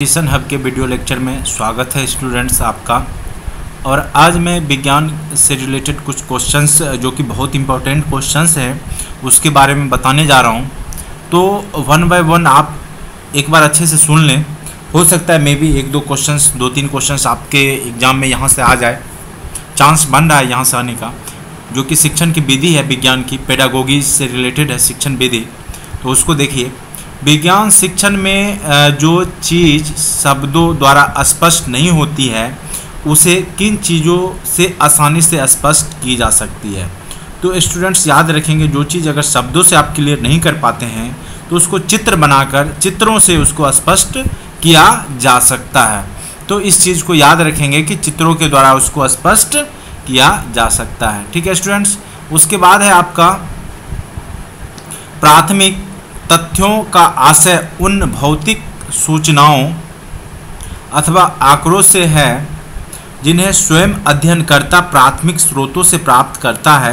Education hub के video lecture में स्वागत है स्टूडेंट्स आपका। और आज मैं विज्ञान से रिलेटेड कुछ क्वेश्चंस जो कि बहुत इंपॉर्टेंट क्वेश्चंस हैं उसके बारे में बताने जा रहा हूं। तो वन बाय वन आप एक बार अच्छे से सुन लें। हो सकता है मे बी एक दो क्वेश्चंस, दो तीन क्वेश्चंस आपके एग्ज़ाम में यहाँ से आ जाए, चांस बन रहा है यहाँ से आने का। जो कि शिक्षण की विधि है, विज्ञान की पेडागोगी से रिलेटेड है शिक्षण विधि, तो उसको देखिए। विज्ञान शिक्षण में जो चीज़ शब्दों द्वारा स्पष्ट नहीं होती है उसे किन चीज़ों से आसानी से स्पष्ट की जा सकती है। तो स्टूडेंट्स याद रखेंगे, जो चीज़ अगर शब्दों से आप क्लियर नहीं कर पाते हैं तो उसको चित्र बनाकर चित्रों से उसको स्पष्ट किया जा सकता है। तो इस चीज़ को याद रखेंगे कि चित्रों के द्वारा उसको स्पष्ट किया जा सकता है। ठीक है स्टूडेंट्स। उसके बाद है आपका प्राथमिक तथ्यों का आशय उन भौतिक सूचनाओं अथवा आंकड़ों से है जिन्हें स्वयं अध्ययनकर्ता प्राथमिक स्रोतों से प्राप्त करता है।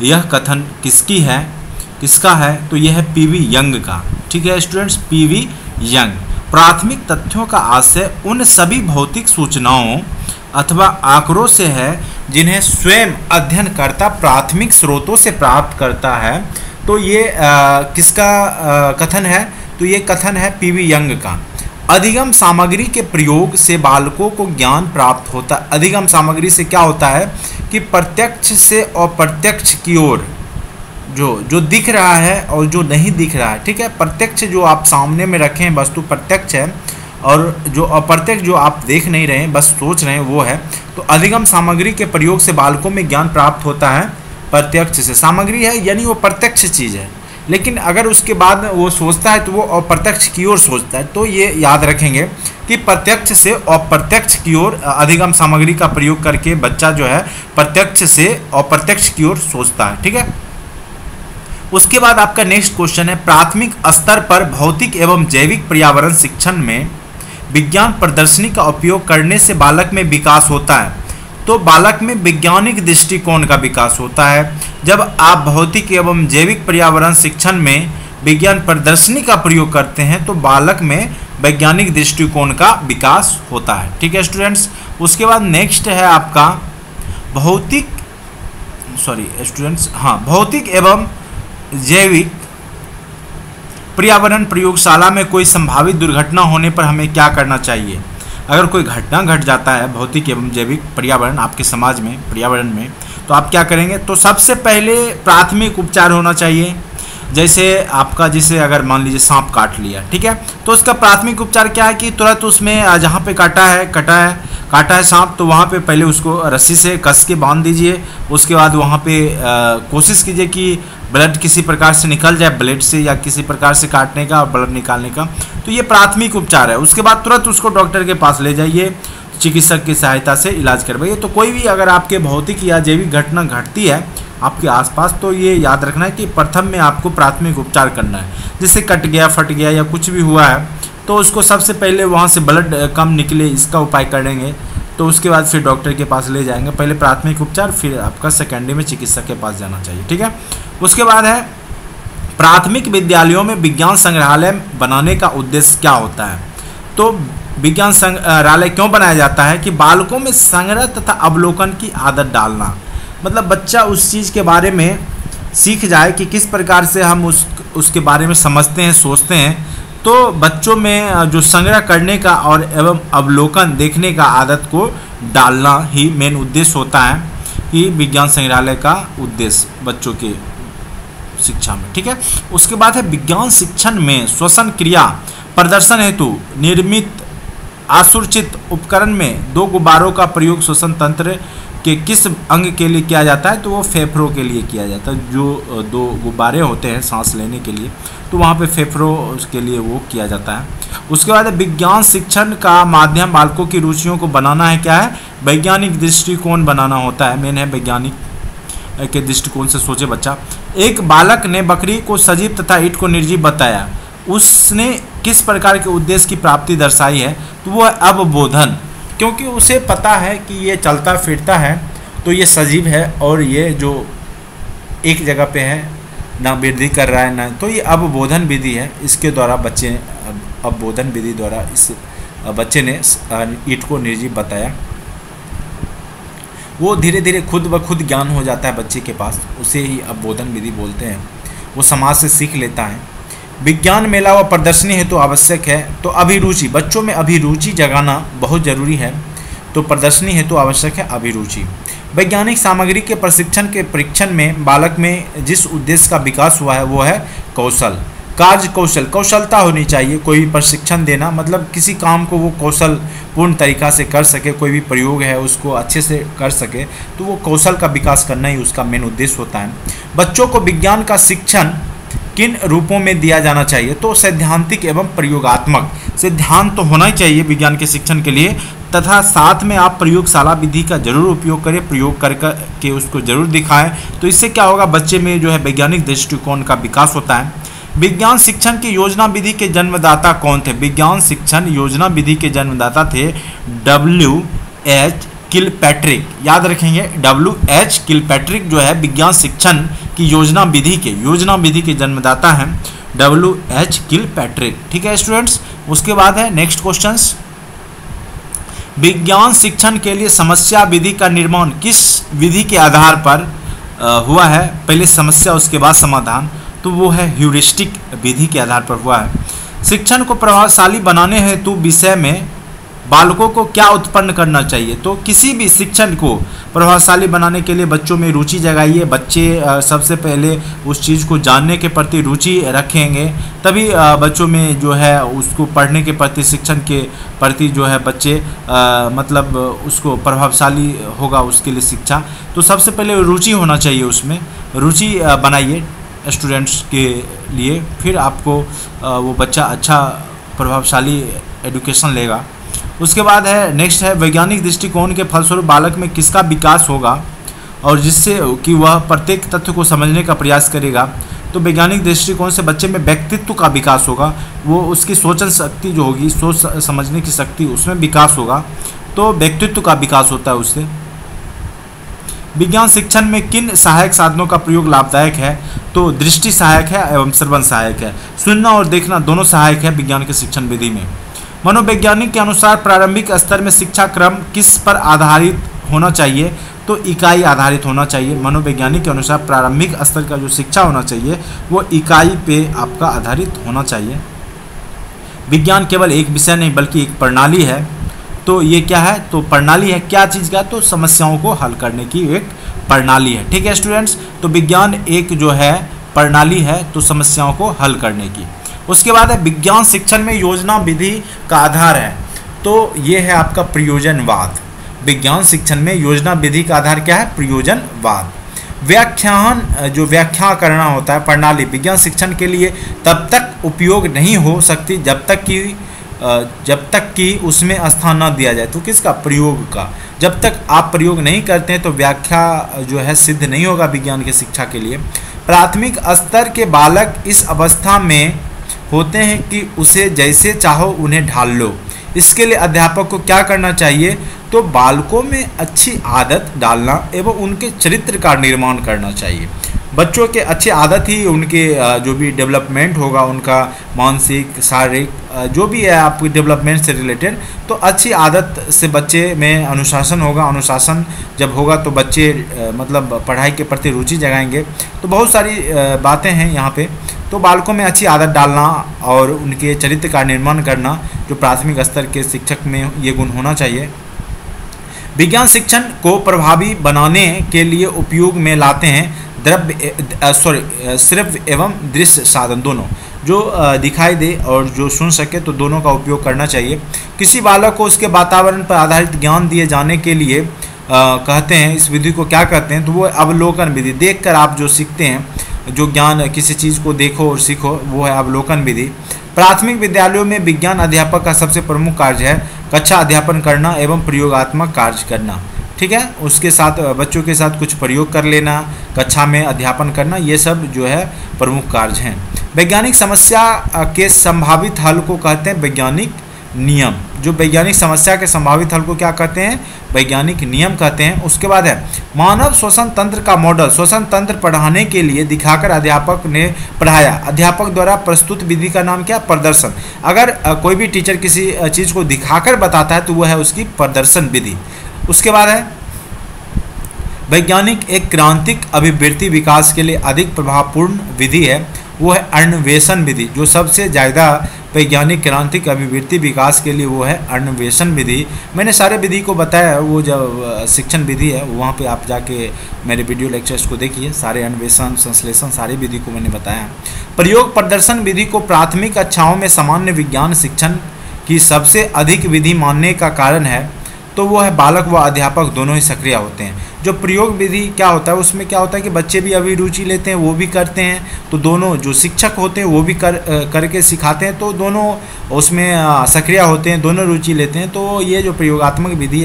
यह कथन किसका है? तो यह है पीवी यंग का। ठीक है स्टूडेंट्स, पीवी यंग। प्राथमिक तथ्यों का आशय उन सभी भौतिक सूचनाओं अथवा आंकड़ों से है जिन्हें स्वयं अध्ययनकर्ता प्राथमिक स्रोतों से प्राप्त करता है। तो ये किसका कथन है? तो ये कथन है पीवी यंग का। अधिगम सामग्री के प्रयोग से बालकों को ज्ञान प्राप्त होता है। अधिगम सामग्री से क्या होता है कि प्रत्यक्ष से अप्रत्यक्ष की ओर जो दिख रहा है और जो नहीं दिख रहा है। ठीक है, प्रत्यक्ष जो आप सामने में रखे हैं वस्तु प्रत्यक्ष है, और जो अप्रत्यक्ष जो आप देख नहीं रहे हैं बस सोच रहे हैं वो है। तो अधिगम सामग्री के प्रयोग से बालकों में ज्ञान प्राप्त होता है प्रत्यक्ष से। सामग्री है यानी वो प्रत्यक्ष चीज़ है, लेकिन अगर उसके बाद वो सोचता है तो वो अप्रत्यक्ष की ओर सोचता है। तो ये याद रखेंगे कि प्रत्यक्ष से अप्रत्यक्ष की ओर अधिगम सामग्री का प्रयोग करके बच्चा जो है प्रत्यक्ष से अप्रत्यक्ष की ओर सोचता है। ठीक है। उसके बाद आपका नेक्स्ट क्वेश्चन है, प्राथमिक स्तर पर भौतिक एवं जैविक पर्यावरण शिक्षण में विज्ञान प्रदर्शनी का उपयोग करने से बालक में विकास होता है। तो बालक में वैज्ञानिक दृष्टिकोण का विकास होता है। जब आप भौतिक एवं जैविक पर्यावरण शिक्षण में विज्ञान प्रदर्शनी का प्रयोग करते हैं तो बालक में वैज्ञानिक दृष्टिकोण का विकास होता है। ठीक है स्टूडेंट्स। उसके बाद नेक्स्ट है आपका भौतिक एवं जैविक पर्यावरण प्रयोगशाला में कोई संभावित दुर्घटना होने पर हमें क्या करना चाहिए। अगर कोई घटना घट जाता है भौतिक एवं जैविक पर्यावरण आपके समाज में, पर्यावरण में, तो आप क्या करेंगे? तो सबसे पहले प्राथमिक उपचार होना चाहिए। जैसे आपका अगर मान लीजिए सांप काट लिया, ठीक है, तो उसका प्राथमिक उपचार क्या है कि तुरंत उसमें जहाँ पे काटा है सांप, तो वहाँ पे पहले उसको रस्सी से कस के बांध दीजिए। उसके बाद वहाँ पे कोशिश कीजिए कि ब्लड किसी प्रकार से निकल जाए, ब्लेड से या किसी प्रकार से काटने का और ब्लड निकालने का। तो ये प्राथमिक उपचार है। उसके बाद तुरंत उसको डॉक्टर के पास ले जाइए, चिकित्सक की सहायता से इलाज करवाइए। तो कोई भी अगर आपके भौतिक या जैविक घटना घटती है आपके आसपास, तो ये याद रखना है कि प्रथम में आपको प्राथमिक उपचार करना है। जैसे कट गया, फट गया या कुछ भी हुआ है तो उसको सबसे पहले वहाँ से ब्लड कम निकले इसका उपाय करेंगे। तो उसके बाद फिर डॉक्टर के पास ले जाएंगे। पहले प्राथमिक उपचार, फिर आपका सेकेंडरी में चिकित्सक के पास जाना चाहिए। ठीक है। उसके बाद है प्राथमिक विद्यालयों में विज्ञान संग्रहालय बनाने का उद्देश्य क्या होता है। तो विज्ञान संग्रहालय क्यों बनाया जाता है कि बालकों में संग्रह तथा अवलोकन की आदत डालना। मतलब बच्चा उस चीज़ के बारे में सीख जाए कि किस प्रकार से हम उसके बारे में समझते हैं, सोचते हैं। तो बच्चों में जो संग्रह करने का और एवं अवलोकन देखने का आदत को डालना ही मेन उद्देश्य होता है कि विज्ञान संग्रहालय का उद्देश्य बच्चों के शिक्षा में। ठीक है। उसके बाद है विज्ञान शिक्षण में श्वसन क्रिया प्रदर्शन हेतु निर्मित आसुरचित उपकरण में दो गुब्बारों का प्रयोग श्वसन तंत्र के किस अंग के लिए किया जाता है। तो वो फेफड़ों के लिए किया जाता है। जो दो गुब्बारे होते हैं सांस लेने के लिए, तो वहाँ पे फेफड़ों के लिए वो किया जाता है। उसके बाद विज्ञान शिक्षण का माध्यम बालकों की रुचियों को बनाना है। क्या है? वैज्ञानिक दृष्टिकोण बनाना होता है। मेन है वैज्ञानिक के दृष्टिकोण से सोचे बच्चा। एक बालक ने बकरी को सजीव तथा ईंट को निर्जीव बताया। उसने किस प्रकार के उद्देश्य की प्राप्ति दर्शाई है। तो वो है अवबोधन, क्योंकि उसे पता है कि ये चलता फिरता है तो ये सजीव है और ये जो एक जगह पे है ना वृद्धि कर रहा है ना, तो ये अवबोधन विधि है। इसके द्वारा बच्चे अवबोधन विधि द्वारा इस बच्चे ने ईंट को निर्जीव बताया। वो धीरे धीरे खुद ब खुद ज्ञान हो जाता है बच्चे के पास, उसे ही अवबोधन विधि बोलते हैं। वो समाज से सीख लेता है। विज्ञान मेला व प्रदर्शनी हेतु आवश्यक है, तो अभिरुचि, बच्चों में अभिरुचि जगाना बहुत जरूरी है, तो प्रदर्शनी हेतु आवश्यक है अभिरुचि। वैज्ञानिक सामग्री के प्रशिक्षण के परीक्षण में बालक में जिस उद्देश्य का विकास हुआ है वो है कौशल, कार्य कौशल, कौशलता होनी चाहिए। कोई भी प्रशिक्षण देना मतलब किसी काम को वो कौशल पूर्ण तरीक़ा से कर सके, कोई भी प्रयोग है उसको अच्छे से कर सके, तो वो कौशल का विकास करना ही उसका मेन उद्देश्य होता है। बच्चों को विज्ञान का शिक्षण किन रूपों में दिया जाना चाहिए, तो सैद्धांतिक एवं प्रयोगात्मक। सिद्धांत तो होना ही चाहिए विज्ञान के शिक्षण के लिए, तथा साथ में आप प्रयोगशाला विधि का जरूर उपयोग करें, प्रयोग करके उसको जरूर दिखाएं। तो इससे क्या होगा, बच्चे में जो है वैज्ञानिक दृष्टिकोण का विकास होता है। विज्ञान शिक्षण की योजना विधि के जन्मदाता कौन थे? विज्ञान शिक्षण योजना विधि के जन्मदाता थे W.H. किलपैट्रिक। याद रखेंगे, W.H. किलपैट्रिक जो है विज्ञान शिक्षण की योजना विधि के जन्मदाता हैं W.H. किलपैट्रिक। ठीक है स्टूडेंट्स, उसके बाद है नेक्स्ट क्वेश्चंस। विज्ञान शिक्षण के लिए समस्या विधि का निर्माण किस विधि के आधार पर हुआ है? पहले समस्या उसके बाद समाधान, तो वो है ह्यूरिस्टिक विधि के आधार पर हुआ है। शिक्षण को प्रभावशाली बनाने हेतु विषय में बालकों को क्या उत्पन्न करना चाहिए? तो किसी भी शिक्षण को प्रभावशाली बनाने के लिए बच्चों में रुचि जगाइए। बच्चे सबसे पहले उस चीज़ को जानने के प्रति रुचि रखेंगे, तभी बच्चों में जो है उसको पढ़ने के प्रति, शिक्षण के प्रति जो है बच्चे मतलब उसको प्रभावशाली होगा उसके लिए शिक्षा। तो सबसे पहले रुचि होना चाहिए, उसमें रुचि बनाइए स्टूडेंट्स के लिए, फिर आपको वो बच्चा अच्छा प्रभावशाली एजुकेशन लेगा। उसके बाद है नेक्स्ट है वैज्ञानिक दृष्टिकोण के फलस्वरूप बालक में किसका विकास होगा और जिससे कि वह प्रत्येक तथ्य को समझने का प्रयास करेगा। तो वैज्ञानिक दृष्टिकोण से बच्चे में व्यक्तित्व का विकास होगा, वो उसकी सोचन शक्ति जो होगी, सोच समझने की शक्ति, उसमें विकास होगा, तो व्यक्तित्व का विकास होता है उससे। विज्ञान शिक्षण में किन सहायक साधनों का प्रयोग लाभदायक है? तो दृष्टि सहायक है एवं श्रवण सहायक है। सुनना और देखना दोनों सहायक है विज्ञान के शिक्षण विधि में। मनोवैज्ञानिक के अनुसार प्रारंभिक स्तर में शिक्षा क्रम किस पर आधारित होना चाहिए? तो इकाई आधारित होना चाहिए। मनोवैज्ञानिक के अनुसार प्रारंभिक स्तर का जो शिक्षा होना चाहिए वो इकाई पे आपका आधारित होना चाहिए। विज्ञान केवल एक विषय नहीं बल्कि एक प्रणाली है। तो ये क्या है? तो प्रणाली है क्या चीज़ का? तो समस्याओं को हल करने की एक प्रणाली है। ठीक है स्टूडेंट्स, तो विज्ञान एक जो है प्रणाली है, तो समस्याओं को हल करने की। उसके बाद है विज्ञान शिक्षण में योजना विधि का आधार है, तो ये है आपका प्रयोजनवाद। विज्ञान शिक्षण में योजना विधि का आधार क्या है? प्रयोजनवाद। व्याख्यान, जो व्याख्या करना होता है प्रणाली, विज्ञान शिक्षण के लिए तब तक उपयोग नहीं हो सकती जब तक कि उसमें स्थान न दिया जाए। तो किसका? प्रयोग का। जब तक आप प्रयोग नहीं करते हैं तो व्याख्या जो है सिद्ध नहीं होगा विज्ञान की शिक्षा के लिए। प्राथमिक स्तर के बालक इस अवस्था में होते हैं कि उसे जैसे चाहो उन्हें ढाल लो। इसके लिए अध्यापक को क्या करना चाहिए? तो बालकों में अच्छी आदत डालना एवं उनके चरित्र का निर्माण करना चाहिए। बच्चों के अच्छी आदत ही उनके जो भी डेवलपमेंट होगा, उनका मानसिक शारीरिक जो भी है आपके डेवलपमेंट से रिलेटेड, तो अच्छी आदत से बच्चे में अनुशासन होगा। अनुशासन जब होगा तो बच्चे मतलब पढ़ाई के प्रति रुचि जगाएंगे। तो बहुत सारी बातें हैं यहाँ पे। तो बालकों में अच्छी आदत डालना और उनके चरित्र का निर्माण करना, जो प्राथमिक स्तर के शिक्षक में ये गुण होना चाहिए। विज्ञान शिक्षण को प्रभावी बनाने के लिए उपयोग में लाते हैं श्रव्य एवं दृश्य साधन, दोनों जो दिखाई दे और जो सुन सके, तो दोनों का उपयोग करना चाहिए। किसी बालक को उसके वातावरण पर आधारित ज्ञान दिए जाने के लिए कहते हैं, इस विधि को क्या कहते हैं? तो वो अवलोकन विधि। देखकर आप जो सीखते हैं, जो ज्ञान किसी चीज़ को देखो और सीखो, वो है अवलोकन विधि। प्राथमिक विद्यालयों में विज्ञान अध्यापक का सबसे प्रमुख कार्य है कक्षा अध्यापन करना एवं प्रयोगात्मक कार्य करना। ठीक है, उसके साथ बच्चों के साथ कुछ प्रयोग कर लेना, कक्षा में अध्यापन करना, ये सब जो है प्रमुख कार्य हैं। वैज्ञानिक समस्या के संभावित हल को कहते हैं नियम। जो वैज्ञानिक समस्या के संभावित हल को क्या कहते हैं? वैज्ञानिक नियम कहते हैं। उसके बाद है मानव श्वसन तंत्र का मॉडल। श्वसन तंत्र पढ़ाने के लिए दिखाकर अध्यापक ने पढ़ाया। अध्यापक द्वारा प्रस्तुत विधि का नाम क्या? प्रदर्शन। अगर कोई भी टीचर किसी चीज़ को दिखाकर बताता है तो वह है उसकी प्रदर्शन विधि। उसके बाद है वैज्ञानिक एक क्रांतिक अभिवृत्ति विकास के लिए अधिक प्रभावपूर्ण विधि है, वो है अन्वेषण विधि। जो सबसे ज़्यादा वैज्ञानिक क्रांतिक अभिवृत्ति विकास के लिए वो है अन्वेषण विधि। मैंने सारे विधि को बताया, वो जब शिक्षण विधि है वहाँ पे आप जाके मेरे वीडियो लेक्चर्स को देखिए, सारे अन्वेषण संश्लेषण सारी विधि को मैंने बताया। प्रयोग प्रदर्शन विधि को प्राथमिक कक्षाओं में सामान्य विज्ञान शिक्षण की सबसे अधिक विधि मानने का कारण है, तो वो है बालक व अध्यापक दोनों ही सक्रिय होते हैं। जो प्रयोग विधि क्या होता है, उसमें क्या होता है कि बच्चे भी अभी रुचि लेते हैं, वो भी करते हैं, तो दोनों जो शिक्षक होते हैं वो भी करके सिखाते हैं, तो दोनों उसमें सक्रिय होते हैं, दोनों रुचि लेते हैं। तो ये जो प्रयोगात्मक विधि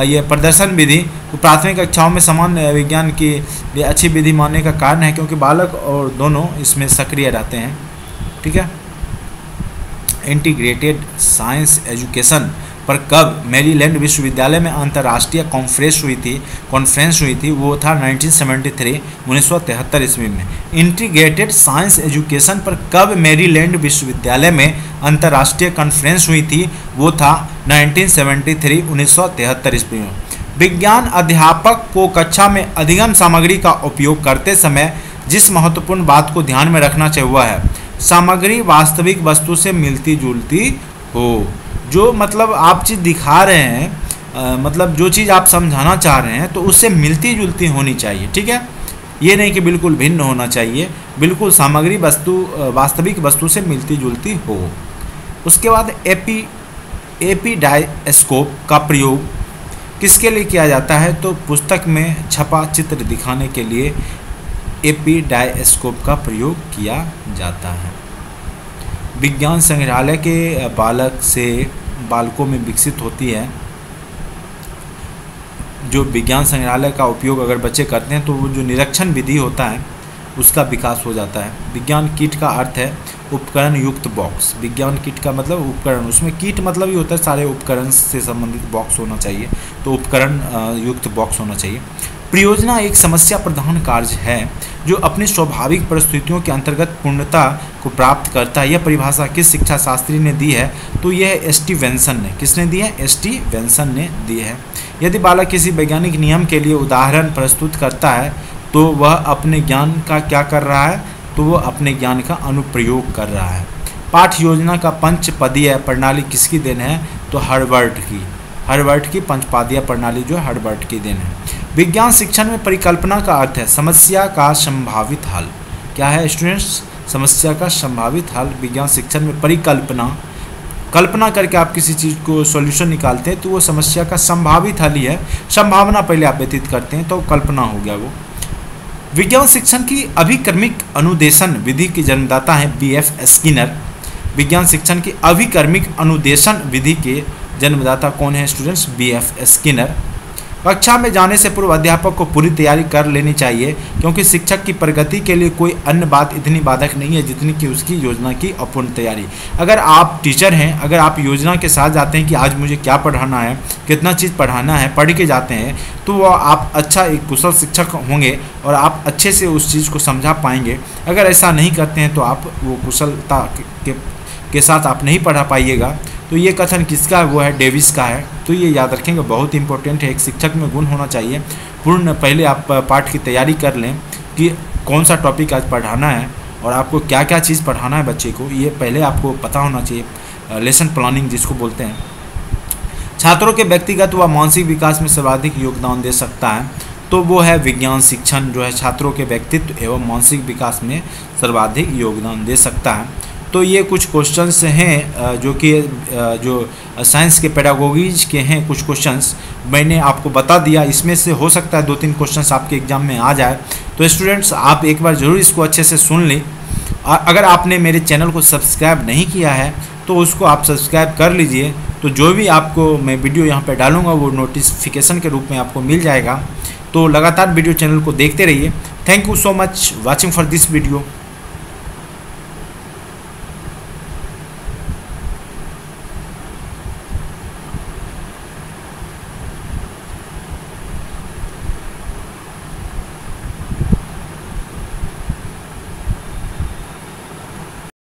ये प्रदर्शन विधि प्राथमिक कक्षाओं में सामान्य विज्ञान की अच्छी विधि मानने का कारण है, क्योंकि बालक और दोनों इसमें सक्रिय रहते हैं। ठीक है। इंटीग्रेटेड साइंस एजुकेशन पर कब मैरीलैंड विश्वविद्यालय में अंतर्राष्ट्रीय कॉन्फ्रेंस हुई थी? वो था 1973 ईस्वी में। इंटीग्रेटेड साइंस एजुकेशन पर कब मैरीलैंड विश्वविद्यालय में अंतर्राष्ट्रीय कॉन्फ्रेंस हुई थी? वो था 1973 ईस्वी में। विज्ञान अध्यापक को कक्षा में अधिगम सामग्री का उपयोग करते समय जिस महत्वपूर्ण बात को ध्यान में रखना चाहिए वह है सामग्री वास्तविक वस्तु से मिलती जुलती हो। जो मतलब आप चीज़ दिखा रहे हैं, मतलब जो चीज़ आप समझाना चाह रहे हैं, तो उससे मिलती जुलती होनी चाहिए। ठीक है। ये नहीं कि बिल्कुल भिन्न होना चाहिए, बिल्कुल सामग्री वास्तविक वस्तु से मिलती जुलती हो। उसके बाद एपीडायस्कोप का प्रयोग किसके लिए किया जाता है? तो पुस्तक में छपा चित्र दिखाने के लिए एपीडायस्कोप का प्रयोग किया जाता है। विज्ञान संग्रहालय के बालकों में विकसित होती है। जो विज्ञान संग्रहालय का उपयोग अगर बच्चे करते हैं तो वो जो निरीक्षण विधि होता है उसका विकास हो जाता है। विज्ञान किट का अर्थ है उपकरण युक्त बॉक्स। विज्ञान किट का मतलब उपकरण, उसमें किट मतलब ही होता है सारे उपकरण से संबंधित बॉक्स होना चाहिए, तो उपकरण युक्त बॉक्स होना चाहिए। परियोजना एक समस्या प्रधान कार्य है जो अपनी स्वाभाविक परिस्थितियों के अंतर्गत पूर्णता को प्राप्त करता है। यह परिभाषा किस शिक्षा शास्त्री ने दी है? तो यह एस.टी. वेंसन ने। किसने दी है? एस.टी. वेंसन ने दी है। यदि बालक किसी वैज्ञानिक नियम के लिए उदाहरण प्रस्तुत करता है तो वह अपने ज्ञान का क्या कर रहा है? तो वह अपने ज्ञान का अनुप्रयोग कर रहा है। पाठ योजना का पंचपदीय प्रणाली किसकी देन है? तो हर्बर्ट की पंचपदीय प्रणाली जो है हर्बर्ट की देन है। विज्ञान शिक्षण में परिकल्पना का अर्थ है समस्या का संभावित हल। क्या है स्टूडेंट्स? समस्या का संभावित हल। विज्ञान शिक्षण में कल्पना करके आप किसी चीज़ को सॉल्यूशन निकालते हैं तो वो समस्या का संभावित हल ही है। संभावना पहले आप व्यतीत करते हैं तो कल्पना हो गया वो। विज्ञान शिक्षण की अभिक्रमिक अनुदेशन विधि के जन्मदाता हैं B.F. स्किनर। विज्ञान शिक्षण की अभिक्रमिक अनुदेशन विधि के जन्मदाता कौन है स्टूडेंट्स? B.F. स्किनर। कक्षा में जाने से पूर्व अध्यापक को पूरी तैयारी कर लेनी चाहिए, क्योंकि शिक्षक की प्रगति के लिए कोई अन्य बात इतनी बाधक नहीं है जितनी कि उसकी योजना की अपूर्ण तैयारी। अगर आप टीचर हैं, अगर आप योजना के साथ जाते हैं कि आज मुझे क्या पढ़ाना है, कितना चीज़ पढ़ाना है, पढ़ के जाते हैं, तो वह आप अच्छा एक कुशल शिक्षक होंगे और आप अच्छे से उस चीज़ को समझा पाएंगे। अगर ऐसा नहीं करते हैं तो आप वो कुशलता के साथ आप नहीं पढ़ा पाइएगा। तो ये कथन किसका है? वो है डेविस का है। तो ये याद रखेंगे, बहुत इंपॉर्टेंट है। एक शिक्षक में गुण होना चाहिए पूर्ण। पहले आप पाठ की तैयारी कर लें कि कौन सा टॉपिक आज पढ़ाना है और आपको क्या क्या चीज़ पढ़ाना है बच्चे को, ये पहले आपको पता होना चाहिए। लेसन प्लानिंग जिसको बोलते हैं। छात्रों के व्यक्तिगत व मानसिक विकास में सर्वाधिक योगदान दे सकता है, तो वो है विज्ञान शिक्षण जो है छात्रों के व्यक्तित्व एवं मानसिक विकास में सर्वाधिक योगदान दे सकता है। तो ये कुछ क्वेश्चंस हैं जो कि जो साइंस के पेडागोगीज के हैं। कुछ क्वेश्चंस मैंने आपको बता दिया, इसमें से हो सकता है 2-3 क्वेश्चंस आपके एग्जाम में आ जाए। तो स्टूडेंट्स आप एक बार ज़रूर इसको अच्छे से सुन लें। अगर आपने मेरे चैनल को सब्सक्राइब नहीं किया है तो उसको आप सब्सक्राइब कर लीजिए, तो जो भी आपको मैं वीडियो यहाँ पर डालूँगा वो नोटिफिकेशन के रूप में आपको मिल जाएगा। तो लगातार वीडियो चैनल को देखते रहिए। Thank you so much watching for this video.